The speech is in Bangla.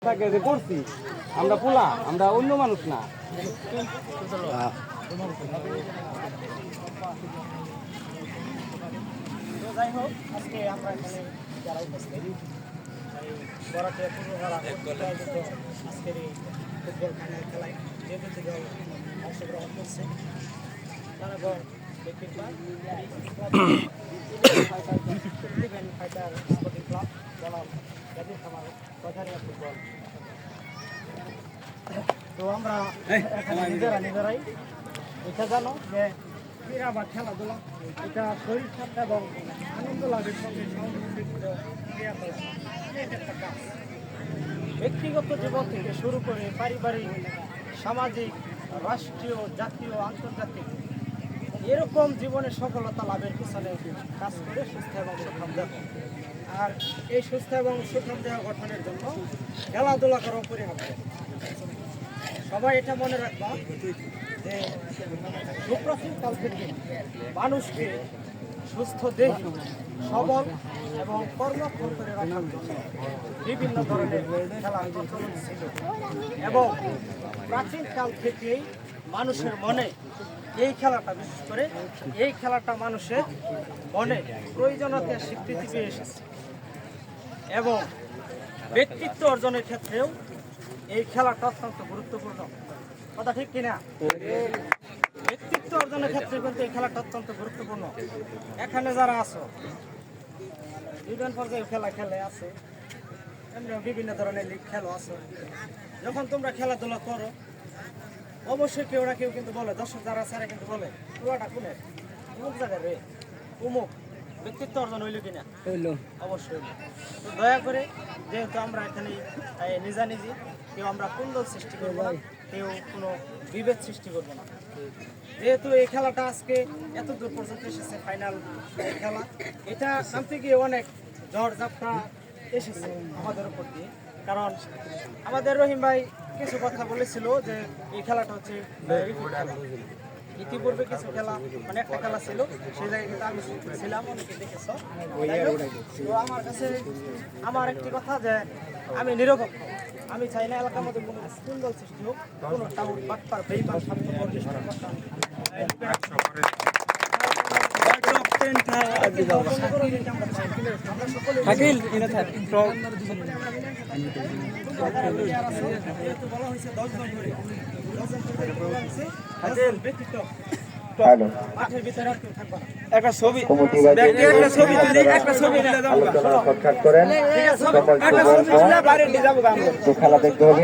থাকে যে করছি আমরা পোলা, আমরা অন্য মানুষ না। যাই হোক, আজকে আমরা এখানে যারা উপস্থিত বরাতে পূর্বপাড়া আজকের এই ফুটবল ফাইনাল খেলায় যে দুটি দল অংশগ্রহণ করছে তারা গড় ফাইটার স্পোর্টিং ক্লাব জনাব জাদির খামার প্রধানিয়া ফুটবল। তো আমরা এখানে নিজেরাই এটা জানো যে ক্রীড়া বা খেলাধুলা এটা শরীর স্বাস্থ্য এবং আনন্দ লাভের সঙ্গে সংযুক্ত ক্রিয়াকলাপ। এটা একটা কাজ ব্যক্তিগত জীবন থেকে শুরু করে পারিবারিক, সামাজিক, রাষ্ট্রীয়, জাতীয়, আন্তর্জাতিক এরকম জীবনের সফলতা লাভের পিছনে কাজ করে সুস্থ এবং সুঠাম দেহ। আর এই সুস্থ এবং সুঠাম দেহ গঠনের জন্য খেলাধুলা করা অপরিহার্য। সবাই এটা মনে রাখবা যে সুপ্রাচীন কাল থেকে মানুষকে সুস্থ দেহ, সবল এবং কর্মক্ষম করে রাখার জন্য বিভিন্ন ধরনের খেলার প্রচলন ছিল এবং প্রাচীনকাল থেকেই মানুষের মনে এই খেলাটা, বিশেষ করে এই খেলাটা মানুষের মনে প্রয়োজনীয়তার স্বীকৃতি পেয়ে এসেছে এবং ব্যক্তিত্ব অর্জনের ক্ষেত্রেও এই খেলাটা অত্যন্ত গুরুত্বপূর্ণ। কথা ঠিক কিনা? ব্যক্তিত্ব অর্জনের ক্ষেত্রে কিন্তু এই খেলাটা অত্যন্ত গুরুত্বপূর্ণ। এখানে যারা আছো বিভিন্ন পর্যায়ে খেলা খেলে আছে, বিভিন্ন ধরনের লিগ খেলা আছে। যখন তোমরা খেলাধুলা করো অবশ্যই কেউ না কেউ কিন্তু বলে, দর্শক যারা আছে কিন্তু বলে পুরাটা কোনে অমুক জায়গায় রে অমুক ব্যক্তিত্ব অর্জন হইল কিনা? হইল, অবশ্যই। তো দয়া করে যেহেতু আমরা এখানে নিজানিজি কেউ আমরা কুন্দল সৃষ্টি করবো না, কেউ কোনো বিভেদ সৃষ্টি করবো না। যেহেতু এই খেলাটা আজকে এত দূর পর্যন্ত এসেছে, ফাইনাল খেলা, এটা নামতে গিয়ে অনেক ঝড় ঝাপটা এসেছে আমাদের উপর দিয়ে। কারণ আমাদের রহিম ভাই কিছু কথা বলেছিল যে এই খেলাটা হচ্ছে ইতিপূর্বে কিছু খেলা, মানে একটা খেলা ছিল সেই জায়গায় কিন্তু আমি ছিলাম, অনেকে দেখেছ। তো আমার কাছে আমার একটি কথা যে আমি নিরপেক্ষ, আমি চাই না এলাকার মধ্যে কোনো কুন্দল সৃষ্টি হোক, কোনো টাউন বাটপার বেইমান একটা ছবি খেলা দেখতে হবে।